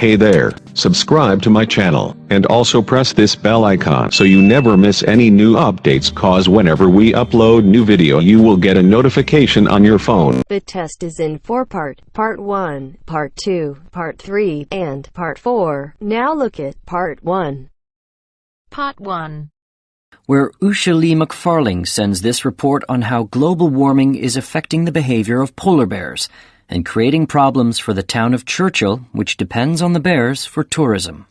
Hey there, subscribe to my channel, and also press this bell icon so you never miss any new updates, cause whenever we upload new video you will get a notification on your phone. The test is in 4 parts, Part 1, Part 2, Part 3, and Part 4. Now look at Part 1. Part 1. Where Usha Lee McFarling sends this report on how global warming is affecting the behavior of polar bears and creating problems for the town of Churchill, which depends on the bears for tourism.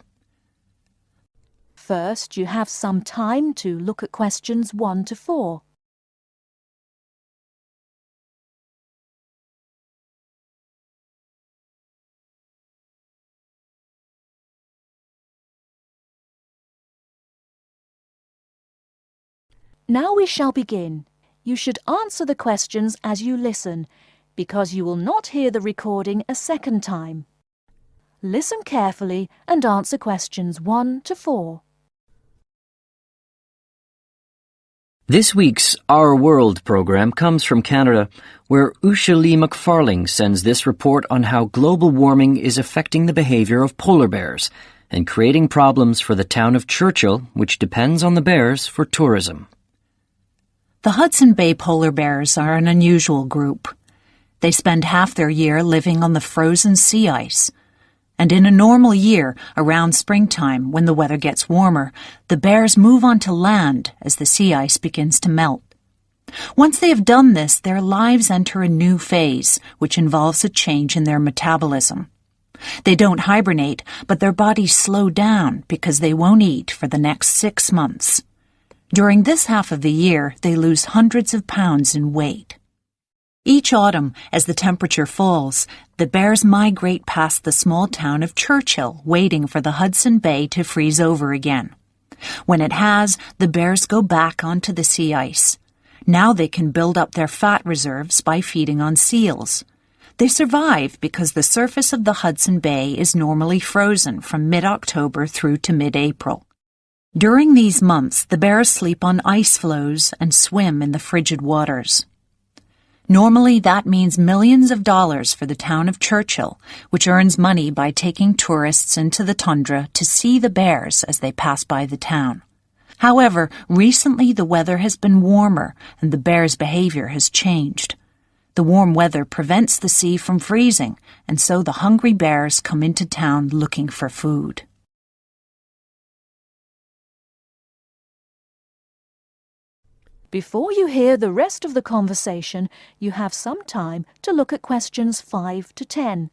First, you have some time to look at questions 1 to 4. Now we shall begin. You should answer the questions as you listen, because you will not hear the recording a second time. Listen carefully and answer questions 1 to 4. This week's Our World program comes from Canada, where Usha Lee McFarling sends this report on how global warming is affecting the behavior of polar bears and creating problems for the town of Churchill, which depends on the bears for tourism. The Hudson Bay polar bears are an unusual group. They spend half their year living on the frozen sea ice. And in a normal year, around springtime, when the weather gets warmer, the bears move onto land as the sea ice begins to melt. Once they have done this, their lives enter a new phase, which involves a change in their metabolism. They don't hibernate, but their bodies slow down because they won't eat for the next 6 months. During this half of the year, they lose hundreds of pounds in weight. Each autumn, as the temperature falls, the bears migrate past the small town of Churchill, waiting for the Hudson Bay to freeze over again. When it has, the bears go back onto the sea ice. Now they can build up their fat reserves by feeding on seals. They survive because the surface of the Hudson Bay is normally frozen from mid-October through to mid-April. During these months, the bears sleep on ice floes and swim in the frigid waters. Normally, that means millions of dollars for the town of Churchill, which earns money by taking tourists into the tundra to see the bears as they pass by the town. However, recently the weather has been warmer and the bears' behavior has changed. The warm weather prevents the sea from freezing, and so the hungry bears come into town looking for food. Before you hear the rest of the conversation, you have some time to look at questions 5 to 10.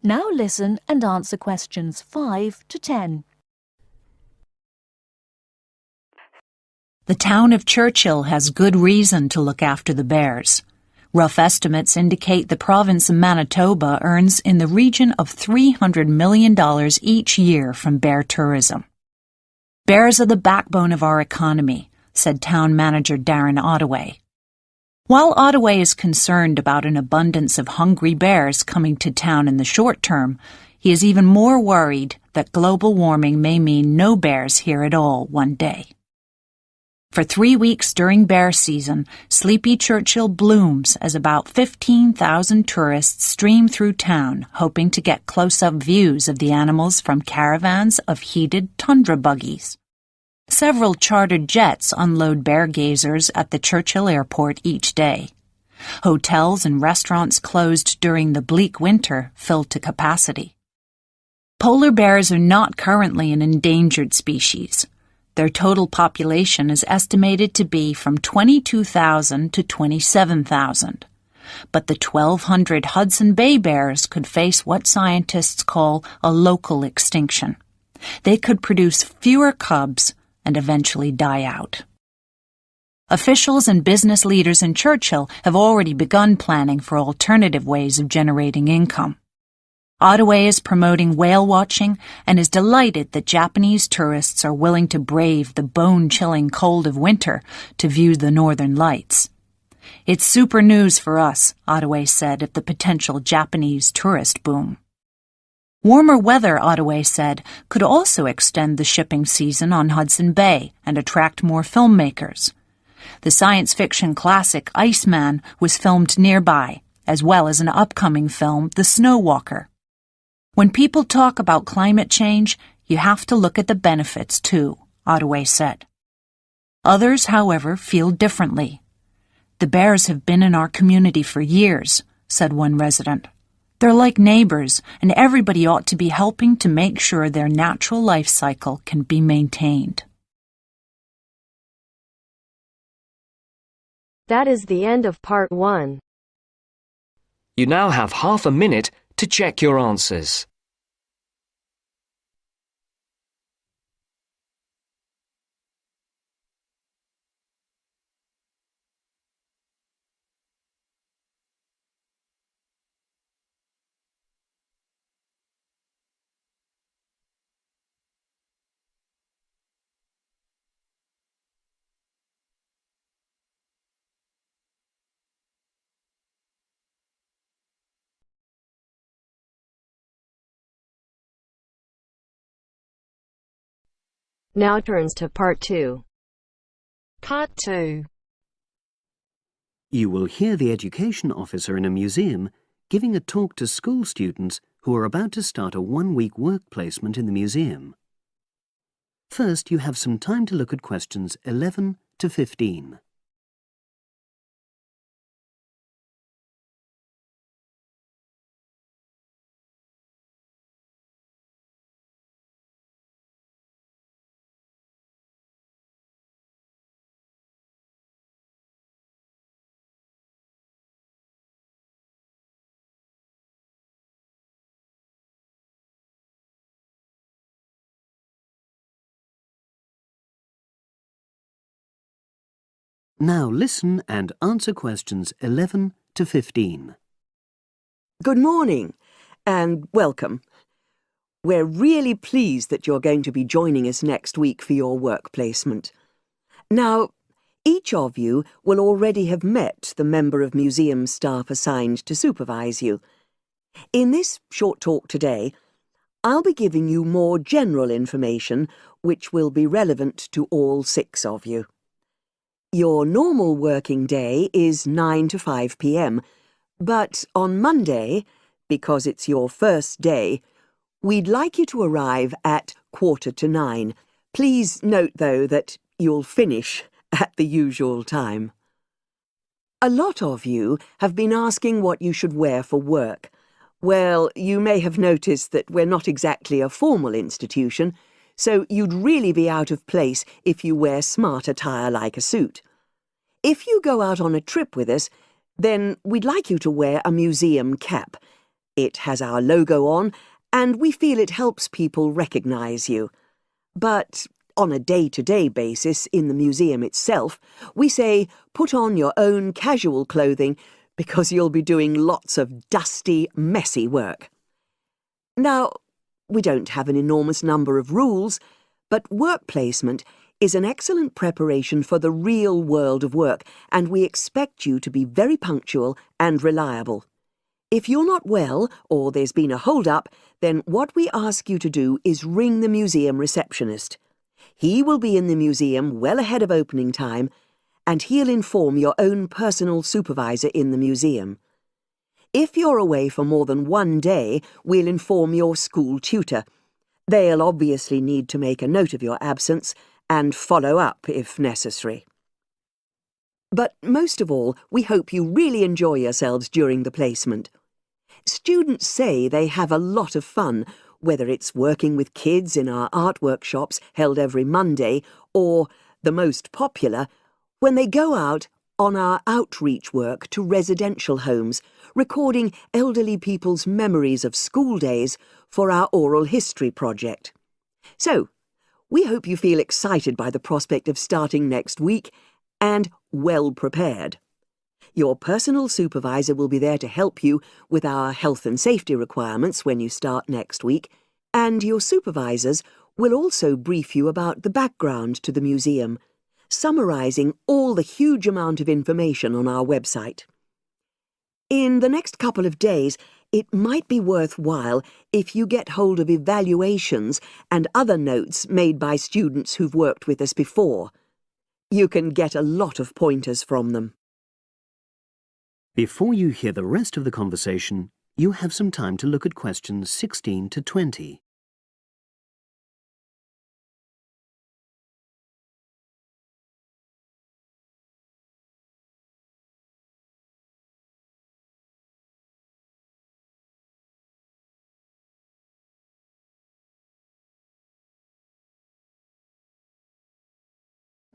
Now listen and answer questions 5 to 10. The town of Churchill has good reason to look after the bears. Rough estimates indicate the province of Manitoba earns in the region of $300 million each year from bear tourism. Bears are the backbone of our economy, said town manager Darren Ottaway. While Ottaway is concerned about an abundance of hungry bears coming to town in the short term, he is even more worried that global warming may mean no bears here at all one day. For 3 weeks during bear season, Sleepy Churchill blooms as about 15,000 tourists stream through town, hoping to get close-up views of the animals from caravans of heated tundra buggies. Several chartered jets unload bear gazers at the Churchill airport each day. Hotels and restaurants closed during the bleak winter filled to capacity. Polar bears are not currently an endangered species. Their total population is estimated to be from 22,000 to 27,000. But the 1,200 Hudson Bay bears could face what scientists call a local extinction. They could produce fewer cubs and eventually die out. Officials and business leaders in Churchill have already begun planning for alternative ways of generating income. OUDE is promoting whale watching and is delighted that Japanese tourists are willing to brave the bone-chilling cold of winter to view the northern lights. It's super news for us, OUDE said of the potential Japanese tourist boom. Warmer weather, OUDE said, could also extend the shipping season on Hudson Bay and attract more filmmakers. The science fiction classic Iceman was filmed nearby, as well as an upcoming film, The Snow Walker. When people talk about climate change, you have to look at the benefits too, OUDE said. Others, however, feel differently. The bears have been in our community for years, said one resident. They're like neighbors, and everybody ought to be helping to make sure their natural life cycle can be maintained. That is the end of part 1. You now have half a minute to check your answers. Now turns to part 2. Part 2. You will hear the education officer in a museum giving a talk to school students who are about to start a one-week work placement in the museum. First, you have some time to look at questions 11 to 15. Now listen and answer questions 11 to 15. Good morning and welcome. We're really pleased that you're going to be joining us next week for your work placement. Now, each of you will already have met the member of museum staff assigned to supervise you. In this short talk today, I'll be giving you more general information which will be relevant to all 6 of you. Your normal working day is 9 to 5 p.m, but on Monday, because it's your first day, we'd like you to arrive at 9:15. Please note, though, that you'll finish at the usual time. A lot of you have been asking what you should wear for work. Well, you may have noticed that we're not exactly a formal institution, so you'd really be out of place if you wear smart attire like a suit. If you go out on a trip with us, then we'd like you to wear a museum cap. It has our logo on, and we feel it helps people recognise you. But on a day-to-day basis in the museum itself, we say put on your own casual clothing because you'll be doing lots of dusty, messy work. Now, we don't have an enormous number of rules, but work placement is an excellent preparation for the real world of work, and we expect you to be very punctual and reliable. If you're not well, or there's been a hold-up, then what we ask you to do is ring the museum receptionist. He will be in the museum well ahead of opening time, and he'll inform your own personal supervisor in the museum. If you're away for more than one day, we'll inform your school tutor. They'll obviously need to make a note of your absence and follow up if necessary. But most of all, we hope you really enjoy yourselves during the placement. Students say they have a lot of fun, whether it's working with kids in our art workshops held every Monday, or, the most popular, when they go out on our outreach work to residential homes, recording elderly people's memories of school days for our oral history project. So, we hope you feel excited by the prospect of starting next week and well prepared. Your personal supervisor will be there to help you with our health and safety requirements when you start next week, and your supervisors will also brief you about the background to the museum, summarising all the huge amount of information on our website. In the next couple of days, it might be worthwhile if you get hold of evaluations and other notes made by students who've worked with us before. You can get a lot of pointers from them. Before you hear the rest of the conversation, you have some time to look at questions 16 to 20.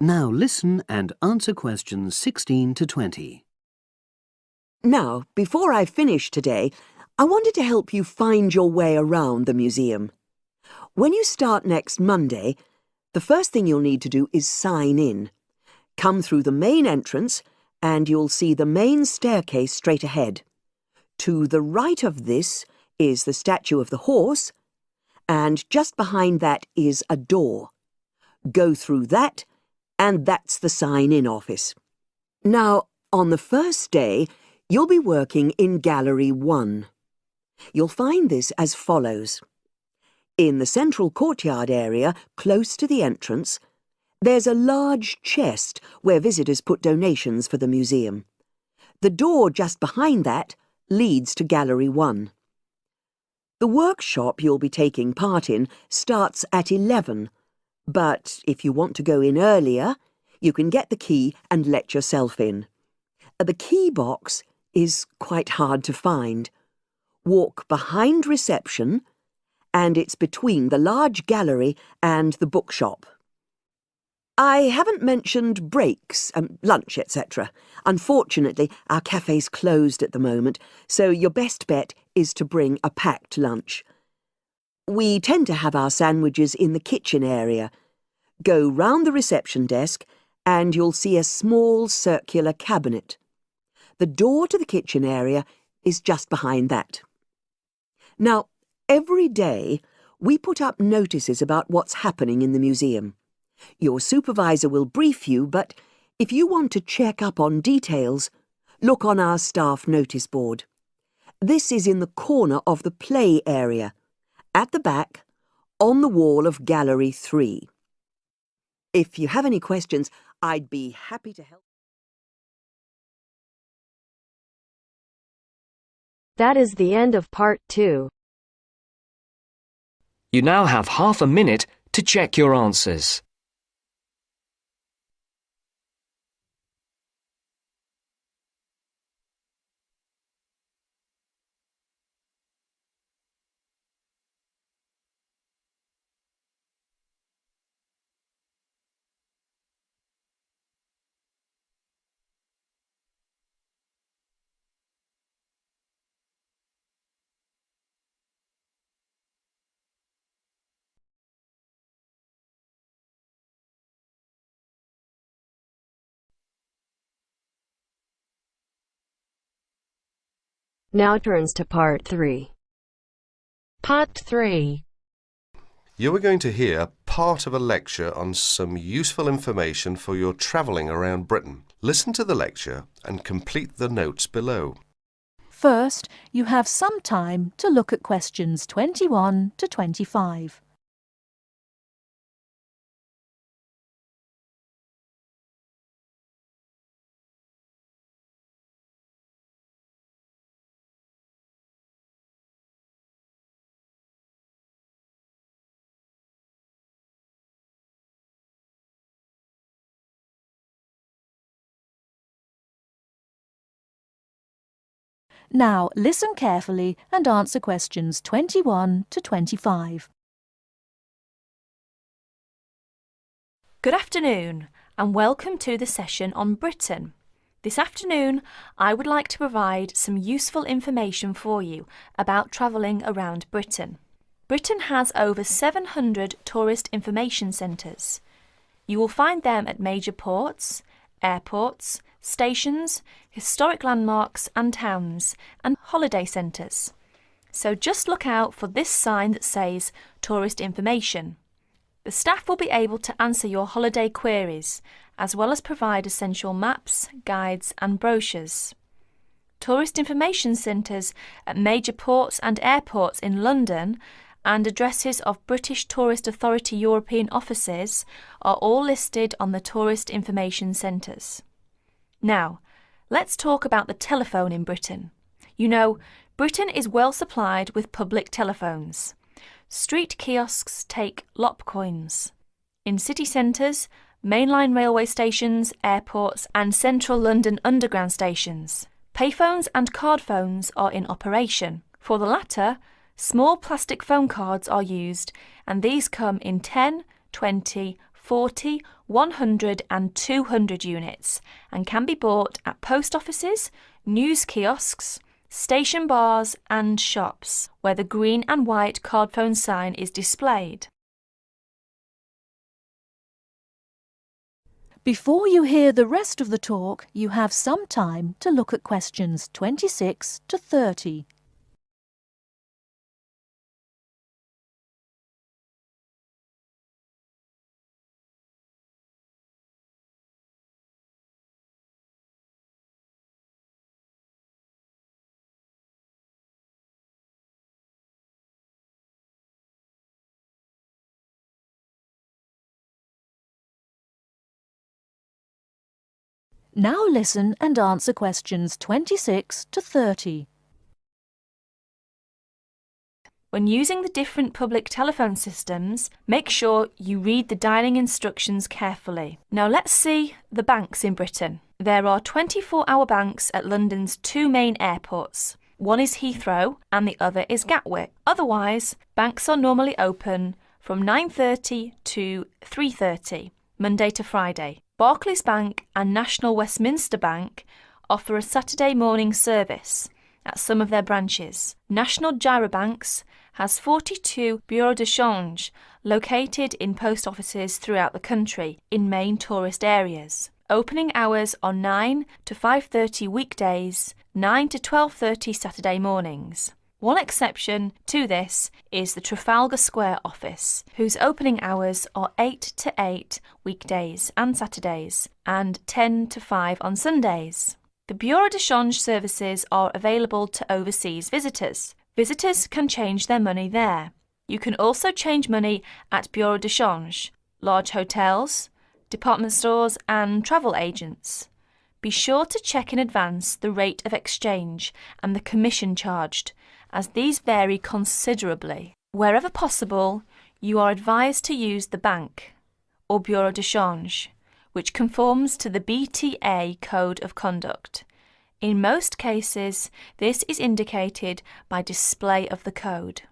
Now listen and answer questions 16 to 20. Now, before I finish today, I wanted to help you find your way around the museum. When you start next Monday, the first thing you'll need to do is sign in. Come through the main entrance and you'll see the main staircase straight ahead. To the right of this is the statue of the horse, and just behind that is a door. Go through that, and that's the sign-in office. Now, on the first day, you'll be working in Gallery 1. You'll find this as follows. In the central courtyard area, close to the entrance, there's a large chest where visitors put donations for the museum. The door just behind that leads to Gallery 1. The workshop you'll be taking part in starts at 11, but if you want to go in earlier, you can get the key and let yourself in. The key box is quite hard to find. Walk behind reception, and it's between the large gallery and the bookshop. I haven't mentioned breaks, lunch, etc. Unfortunately, our cafe's closed at the moment, so your best bet is to bring a packed lunch. We tend to have our sandwiches in the kitchen area. Go round the reception desk and you'll see a small circular cabinet. The door to the kitchen area is just behind that. Now, every day we put up notices about what's happening in the museum. Your supervisor will brief you, but if you want to check up on details, look on our staff notice board. This is in the corner of the play area, at the back, on the wall of Gallery 3. If you have any questions, I'd be happy to help. That is the end of part 2. You now have half a minute to check your answers. Now turns to part 3. Part 3. You are going to hear part of a lecture on some useful information for your travelling around Britain. Listen to the lecture and complete the notes below. First, you have some time to look at questions 21 to 25. Now, listen carefully and answer questions 21 to 25. Good afternoon and welcome to the session on Britain. This afternoon, I would like to provide some useful information for you about travelling around Britain. Britain has over 700 tourist information centres. You will find them at major ports, airports, stations, historic landmarks and towns, and holiday centres. So just look out for this sign that says Tourist Information. The staff will be able to answer your holiday queries, as well as provide essential maps, guides and brochures. Tourist information centres at major ports and airports in London and addresses of British Tourist Authority European offices are all listed on the Tourist Information Centres. Now, let's talk about the telephone in Britain. You know, Britain is well supplied with public telephones. Street kiosks take lop coins. In city centres, mainline railway stations, airports and central London underground stations, payphones and card phones are in operation. For the latter, small plastic phone cards are used, and these come in 10, 20, 40, 100 and 200 units and can be bought at post offices, news kiosks, station bars and shops where the green and white card phone sign is displayed. Before you hear the rest of the talk, you have some time to look at questions 26 to 30. Now listen and answer questions 26 to 30. When using the different public telephone systems, make sure you read the dialling instructions carefully. Now let's see the banks in Britain. There are 24-hour banks at London's two main airports. One is Heathrow and the other is Gatwick. Otherwise, banks are normally open from 9:30 to 3:30, Monday to Friday. Barclays Bank and National Westminster Bank offer a Saturday morning service at some of their branches. National Gyrobanks has 42 bureaux de change located in post offices throughout the country in main tourist areas. Opening hours are 9 to 5:30 weekdays, 9 to 12:30 Saturday mornings. One exception to this is the Trafalgar Square office, whose opening hours are 8 to 8 weekdays and Saturdays, and 10 to 5 on Sundays. The Bureau de Change services are available to overseas visitors. Visitors can change their money there. You can also change money at Bureau de Change, large hotels, department stores and travel agents. Be sure to check in advance the rate of exchange and the commission charged, as these vary considerably. Wherever possible, you are advised to use the bank or Bureau de Change, which conforms to the BTA Code of Conduct. In most cases, this is indicated by display of the code.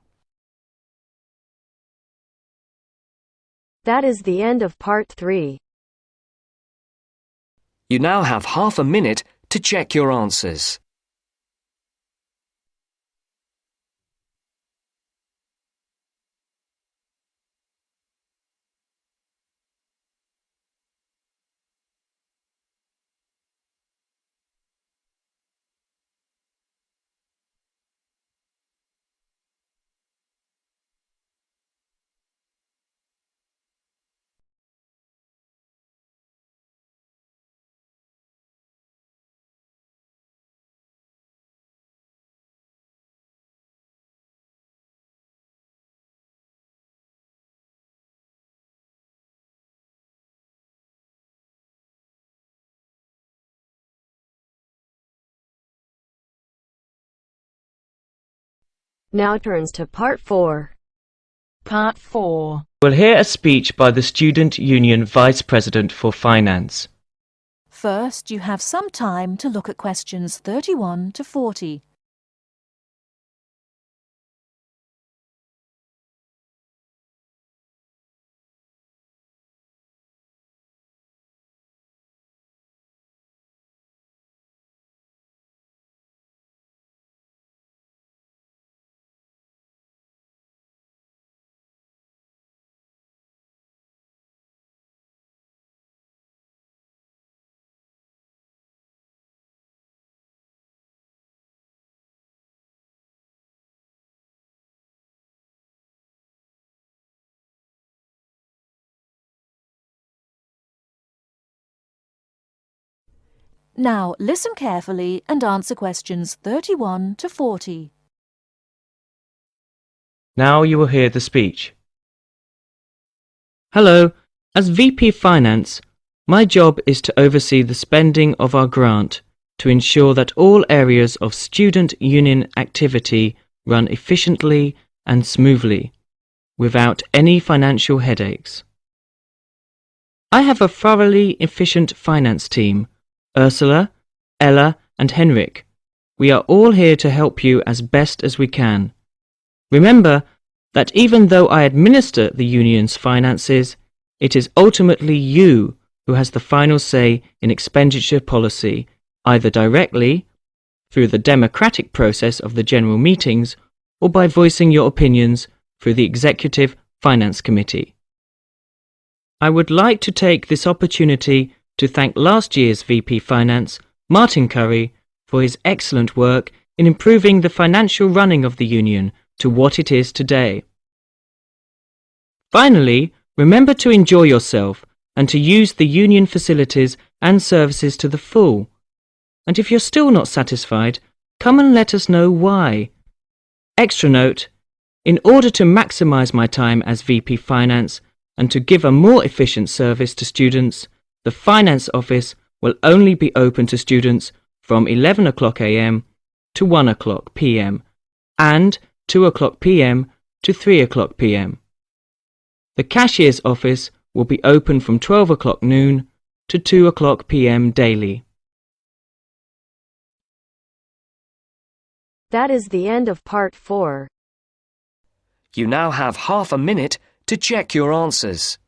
That is the end of part 3. You now have half a minute to check your answers. Now turns to part 4. Part 4. We'll hear a speech by the Student Union Vice President for Finance. First, you have some time to look at questions 31 to 40. Now listen carefully and answer questions 31 to 40. Now you will hear the speech. Hello, as VP Finance, my job is to oversee the spending of our grant to ensure that all areas of student union activity run efficiently and smoothly, without any financial headaches. I have a thoroughly efficient finance team, Ursula, Ella and Henrik. We are all here to help you as best as we can. Remember that even though I administer the union's finances, it is ultimately you who has the final say in expenditure policy, either directly, through the democratic process of the general meetings, or by voicing your opinions through the Executive Finance Committee. I would like to take this opportunity to thank last year's VP Finance, Martin Curry, for his excellent work in improving the financial running of the union to what it is today. Finally, remember to enjoy yourself and to use the union facilities and services to the full. And if you're still not satisfied, come and let us know why. Extra note, in order to maximise my time as VP Finance and to give a more efficient service to students, the Finance Office will only be open to students from 11 o'clock AM to 1 o'clock PM and 2 o'clock PM to 3 o'clock PM. The Cashier's Office will be open from 12 o'clock noon to 2 o'clock PM daily. That is the end of part 4. You now have half a minute to check your answers.